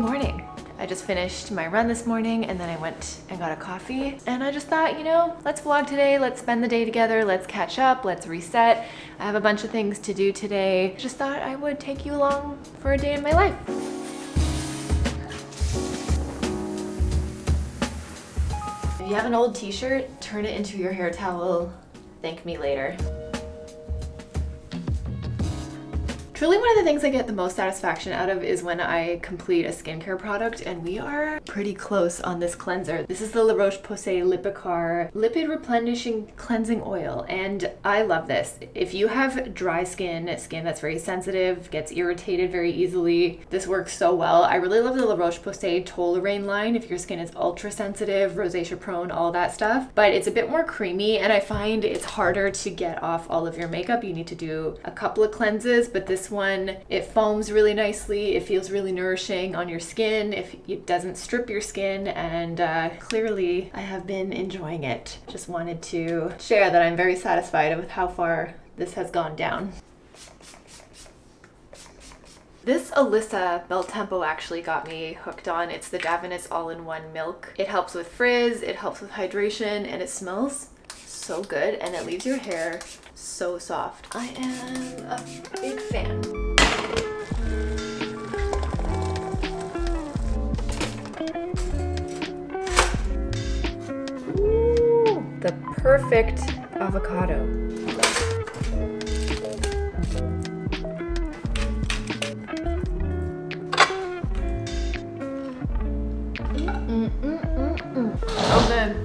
morning. I just finished my run this morning and then I went and got a coffee and I just thought, you know, let's vlog today, let's spend the day together, let's catch up, let's reset. I have a bunch of things to do today. Just thought I would take you along for a day in my life. If you have an old t-shirt, turn it into your hair towel. Thank me later. Truly one of the things I get the most satisfaction out of is when I complete a skincare product, and we are pretty close on this cleanser. This is the La Roche-Posay Lipikar Lipid Replenishing Cleansing Oil, and I love this. If you have dry skin that's very sensitive, gets irritated very easily, this works so well. I really love the La Roche-Posay Toleraine line if your skin is ultra sensitive, rosacea prone, all that stuff, but it's a bit more creamy, and I find it's harder to get off all of your makeup. You need to do a couple of cleanses, but this one, it foams really nicely, it feels really nourishing on your skin, it doesn't strip your skin, and clearly I have been enjoying it. Just wanted to share that I'm very satisfied with how far this has gone down. This Alyssa Bel Tempo actually got me hooked on. It's the Davines All-in-One Milk. It helps with frizz, it helps with hydration, and it smells so good, and it leaves your hair so soft. I am a big fan. Ooh, the perfect avocado. So good.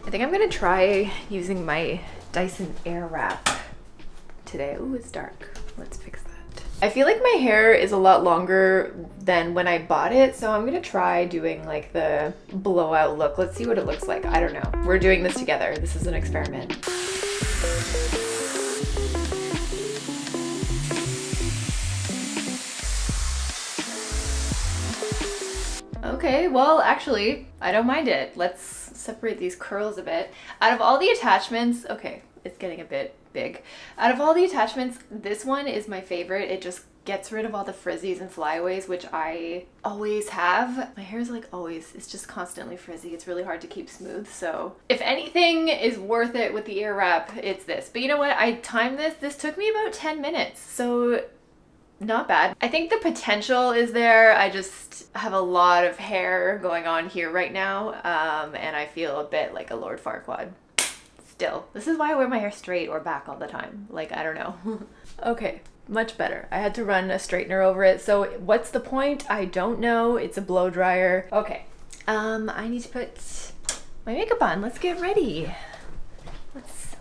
I think I'm gonna try using my Dyson Airwrap today. Ooh, it's dark. Let's fix that. I feel like my hair is a lot longer than when I bought it, so I'm gonna try doing like the blowout look. Let's see what it looks like. I don't know. We're doing this together. This is an experiment. Okay, well, actually, I don't mind it. Let's separate these curls a bit. Out of all the attachments, okay, it's getting a bit big. Out of all the attachments, this one is my favorite. It just gets rid of all the frizzies and flyaways, which I always have. My hair is like always, it's just constantly frizzy. It's really hard to keep smooth. So if anything is worth it with the Airwrap, it's this. But you know what? I timed this. This took me about 10 minutes. So not bad. I think the potential is there. I just have a lot of hair going on here right now. And I feel a bit like a Lord Farquaad. Still, this is why I wear my hair straight or back all the time. Like, I don't know. Okay, much better. I had to run a straightener over it. So what's the point? I don't know. It's a blow dryer. Okay, I need to put my makeup on. Let's get ready.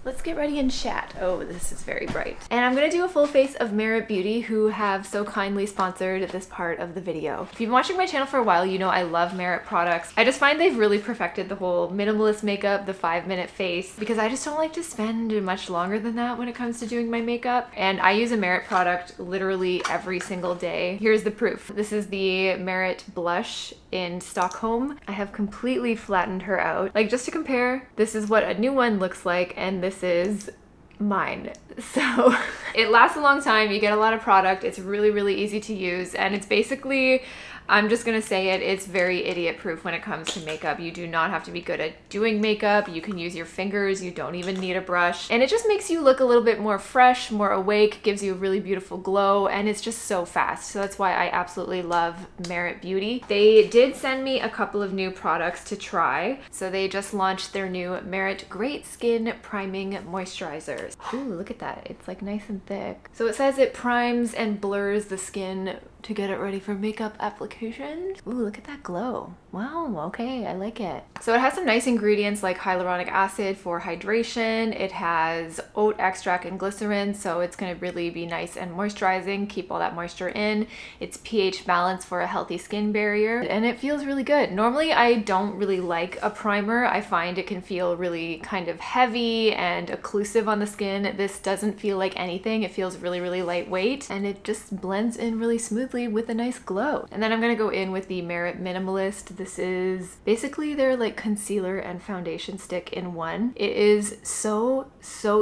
Let's get ready and chat. Oh, this is very bright. And I'm gonna do a full face of Merit Beauty, who have so kindly sponsored this part of the video. If you've been watching my channel for a while, you know I love Merit products. I just find they've really perfected the whole minimalist makeup, the 5-minute face, because I just don't like to spend much longer than that when it comes to doing my makeup. And I use a Merit product literally every single day. Here's the proof. This is the Merit blush in Stockholm. I have completely flattened her out. Like, just to compare, this is what a new one looks like, and this is mine. So it lasts a long time. You get a lot of product. It's really, really easy to use, and it's basically, I'm just gonna say it, it's very idiot proof when it comes to makeup. You do not have to be good at doing makeup. You can use your fingers. You don't even need a brush. And it just makes you look a little bit more fresh, more awake, gives you a really beautiful glow, and it's just so fast. So that's why I absolutely love Merit Beauty. They did send me a couple of new products to try. So they just launched their new Merit Great Skin Priming Moisturizers. Ooh, look at that. It's like nice and thick. So it says it primes and blurs the skin to get it ready for makeup applications. Ooh, look at that glow. Wow, okay, I like it. So it has some nice ingredients like hyaluronic acid for hydration. It has oat extract and glycerin, so it's gonna really be nice and moisturizing, keep all that moisture in. It's pH balanced for a healthy skin barrier, and it feels really good. Normally, I don't really like a primer. I find it can feel really kind of heavy and occlusive on the skin. This doesn't feel like anything. It feels really, really lightweight, and it just blends in really smoothly with a nice glow. And then I'm gonna go in with the Merit Minimalist. This is basically their like concealer and foundation stick in one. It is so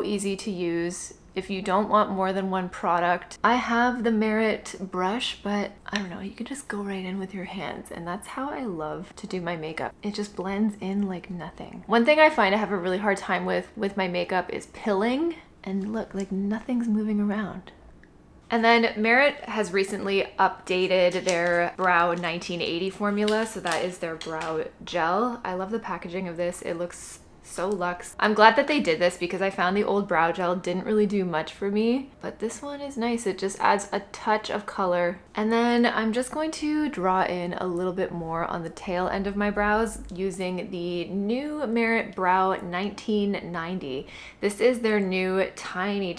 easy to use. if you don't want more than one product. I have the Merit brush, but I don't know, you can just go right in with your hands, and that's how I love to do my makeup. It just blends in like nothing. One thing I find I have a really hard time with my makeup is pilling, and look, like nothing's moving around. And then Merit has recently updated their Brow 1980 formula, so that is their brow gel. I love the packaging of this. It looks so luxe. I'm glad that they did this because I found the old brow gel didn't really do much for me, but this one is nice. It just adds a touch of color. And then I'm just going to draw in a little bit more on the tail end of my brows using the new Merit Brow 1990. This is their new tiny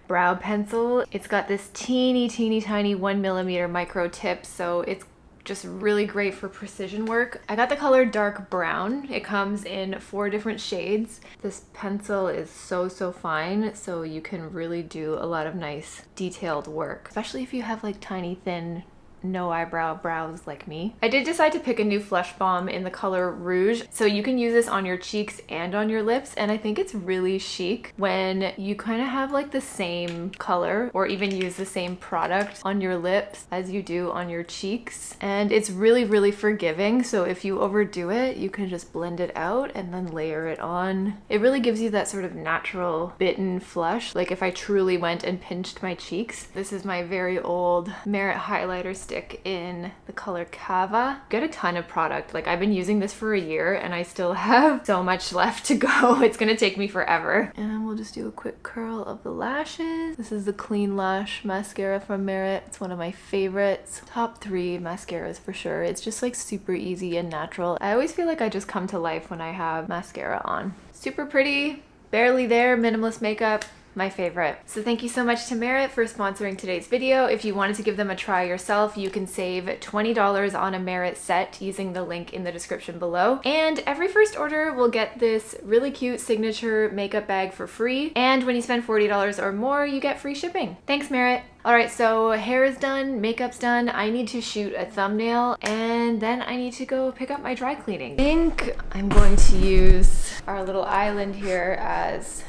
brow pencil. It's got this teeny tiny 1mm micro tip, so it's just really great for precision work. I got the color dark brown. It comes in 4 different shades. This pencil is so fine, so you can really do a lot of nice detailed work, especially if you have like tiny thin no eyebrow brows like me. I did decide to pick a new Flush Balm in the color Rouge, so you can use this on your cheeks and on your lips, and I think it's really chic when you kind of have like the same color or even use the same product on your lips as you do on your cheeks, and it's really forgiving, so if you overdo it, you can just blend it out and then layer it on. It really gives you that sort of natural bitten flush, like if I truly went and pinched my cheeks. This is my very old Merit highlighter stick in the color Cava. Get a ton of product. Like I've been using this for a year and I still have so much left to go. It's gonna take me forever. And we'll just do a quick curl of the lashes. This is the Clean Lash mascara from Merit. It's one of my favorites. Top 3 mascaras for sure. It's just like super easy and natural. I always feel like I just come to life when I have mascara on. Super pretty, barely there, minimalist makeup. My favorite. So thank you so much to Merit for sponsoring today's video. If you wanted to give them a try yourself, you can save $20 on a Merit set using the link in the description below. And every first order will get this really cute signature makeup bag for free. And when you spend $40 or more, you get free shipping. Thanks, Merit. All right, so hair is done, makeup's done. I need to shoot a thumbnail and then I need to go pick up my dry cleaning. I think I'm going to use our little island here as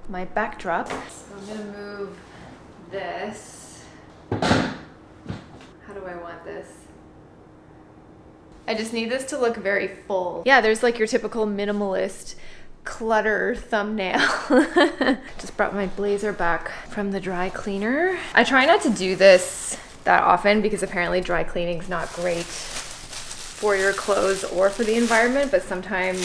my backdrop. So I'm gonna move this. How do I want this? I just need this to look very full. Yeah, there's like your typical minimalist clutter thumbnail. Just brought my blazer back from the dry cleaner. I try not to do this that often because apparently dry cleaning's not great for your clothes or for the environment, but sometimes,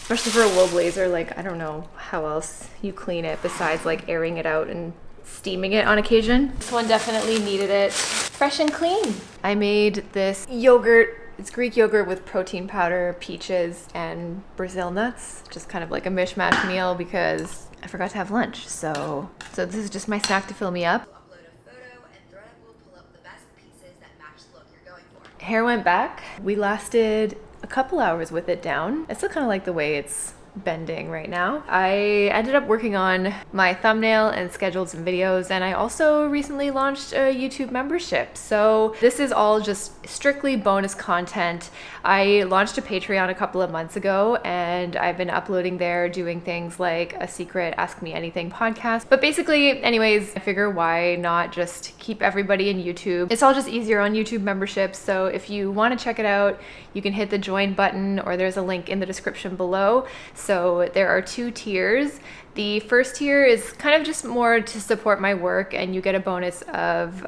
especially for a wool blazer, like I don't know how else you clean it besides like airing it out and steaming it on occasion. This one definitely needed it fresh and clean. I made this yogurt. It's Greek yogurt with protein powder, peaches, and Brazil nuts. Just kind of like a mishmash meal because I forgot to have lunch. So this is just my snack to fill me up. Hair went back. We lasted a couple hours with it down. I still kind of like the way it's bending right now. I ended up working on my thumbnail and scheduled some videos, and I also recently launched a YouTube membership. So this is all just strictly bonus content. I launched a Patreon a couple of months ago and I've been uploading there, doing things like a secret Ask Me Anything podcast. But basically, anyways, I figure why not just keep everybody in YouTube. It's all just easier on YouTube memberships. So if you want to check it out, you can hit the join button or there's a link in the description below. So there are 2 tiers. The first tier is kind of just more to support my work, and you get a bonus of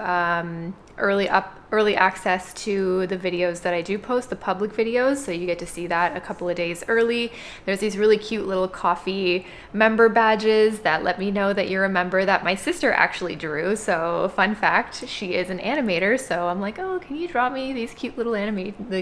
early access to the videos that I do post, the public videos, so you get to see that a couple of days early. There's these really cute little coffee member badges that let me know that you're a member that my sister actually drew. So fun fact, she is an animator, so I'm like, oh, can you draw me these cute little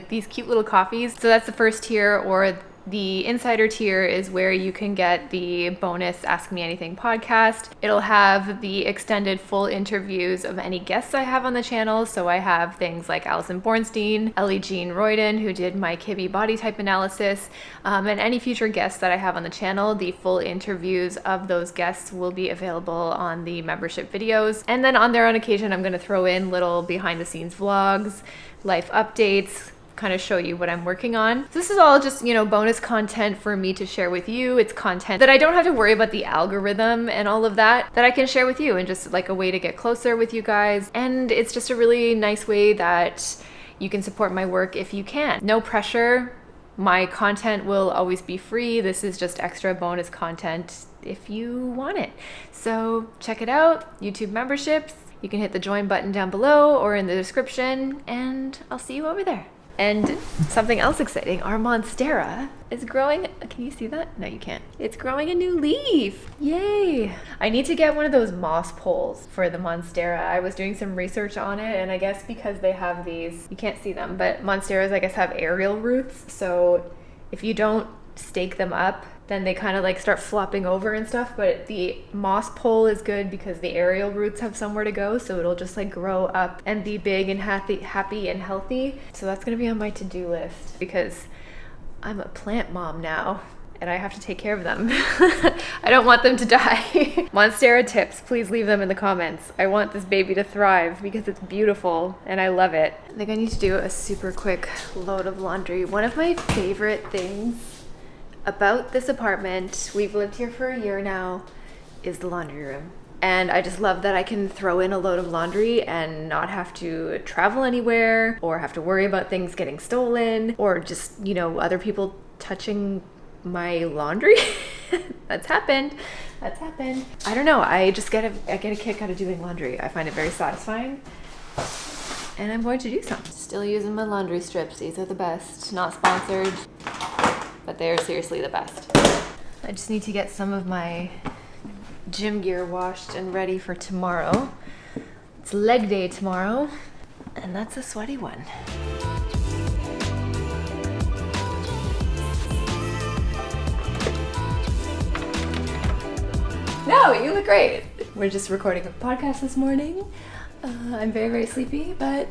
these cute little coffees? So that's the first tier. Or the insider tier is where you can get the bonus Ask Me Anything podcast. It'll have the extended full interviews of any guests I have on the channel. So I have things like Alison Bornstein, Ellie Jean Royden, who did my Kibbe body type analysis, and any future guests that I have on the channel. The full interviews of those guests will be available on the membership videos. And then on their own occasion, I'm going to throw in little behind the scenes vlogs, life updates, kind of show you what I'm working on. This is all just, you know, bonus content for me to share with you. It's content that I don't have to worry about the algorithm and all of that I can share with you, and just like a way to get closer with you guys. And it's just a really nice way that you can support my work if you can. No pressure. My content will always be free. This is just extra bonus content if you want it. So check it out. YouTube memberships. You can hit the join button down below or in the description, and I'll see you over there. And something else exciting, our monstera is growing. Can you see that? No, you can't. It's growing a new leaf. Yay. I need to get one of those moss poles for the monstera. I was doing some research on it, and I guess because they have these, you can't see them, but monsteras, I guess, have aerial roots. So if you don't stake them up, then they kind of like start flopping over and stuff. But the moss pole is good because the aerial roots have somewhere to go, so it'll just like grow up and be big and happy and healthy. So that's gonna be on my to-do list because I'm a plant mom now and I have to take care of them. I don't want them to die. Monstera tips, please leave them in the comments. I want this baby to thrive because it's beautiful and I love it. I think I need to do a super quick load of laundry. One of my favorite things about this apartment, we've lived here for a year now, is the laundry room. And I just love that I can throw in a load of laundry and not have to travel anywhere or have to worry about things getting stolen or just, you know, other people touching my laundry. That's happened. I don't know, I get a kick out of doing laundry. I find it very satisfying. And I'm going to do some. Still using my laundry strips. These are the best. Not sponsored, but they are seriously the best. I just need to get some of my gym gear washed and ready for tomorrow. It's leg day tomorrow, and that's a sweaty one. No, you look great. We're just recording a podcast this morning. I'm very, very sleepy, but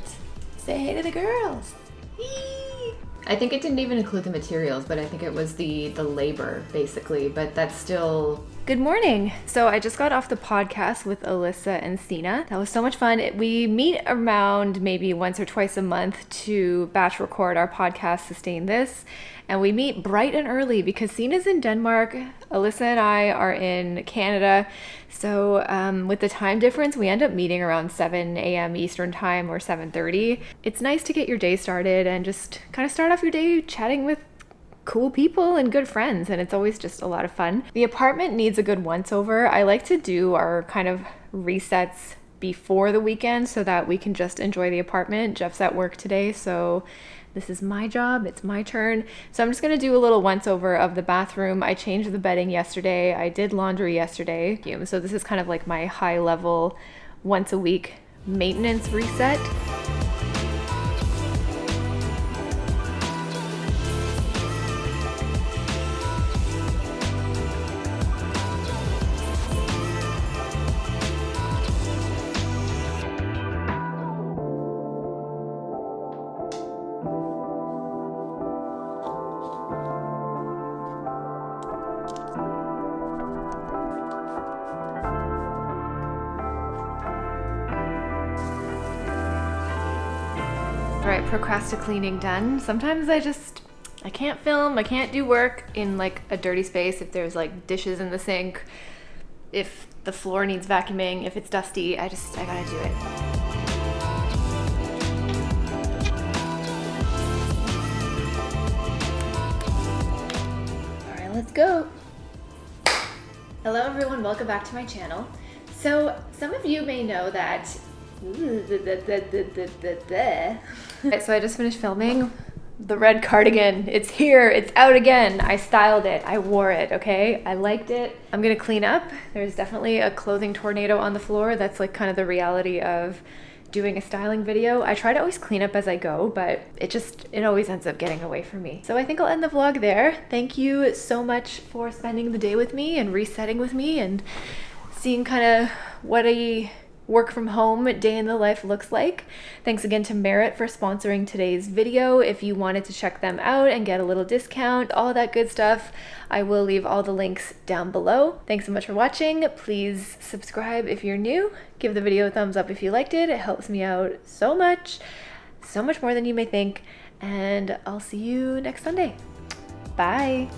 say hey to the girls. Yee! I think it didn't even include the materials, but I think it was the labor, basically, but that's still... Good morning. So I just got off the podcast with Alyssa and Sina. That was so much fun. We meet around maybe once or twice a month to batch record our podcast, Sustain This, and we meet bright and early because Sina's in Denmark, Alyssa and I are in Canada. So with the time difference, we end up meeting around 7 a.m. Eastern time or 7:30. It's nice to get your day started and just kind of start off your day chatting with cool people and good friends, and it's always just a lot of fun. The apartment needs a good once over. I like to do our kind of resets before the weekend so that we can just enjoy the apartment. Jeff's at work today, so this is my job, it's my turn. So I'm just gonna do a little once over of the bathroom. I changed the bedding yesterday, I did laundry yesterday. So this is kind of like my high level once a week maintenance reset. Right, procrastinating done. Sometimes I can't film, I can't do work in like a dirty space if there's like dishes in the sink, if the floor needs vacuuming, if it's dusty, I gotta do it. All right, let's go. Hello everyone, welcome back to my channel. So some of you may know that so I just finished filming the red cardigan. It's here, it's out again. I styled it, I wore it, okay? I liked it. I'm gonna clean up. There's definitely a clothing tornado on the floor. That's like kind of the reality of doing a styling video. I try to always clean up as I go, but it always ends up getting away from me. So I think I'll end the vlog there. Thank you so much for spending the day with me and resetting with me and seeing kind of what a work from home day in the life looks like. Thanks again to Merit for sponsoring today's video. If you wanted to check them out and get a little discount, all that good stuff, I will leave all the links down below. Thanks so much for watching. Please subscribe if you're new. Give the video a thumbs up if you liked it. It helps me out so much more than you may think. and I'll see you next Sunday. Bye.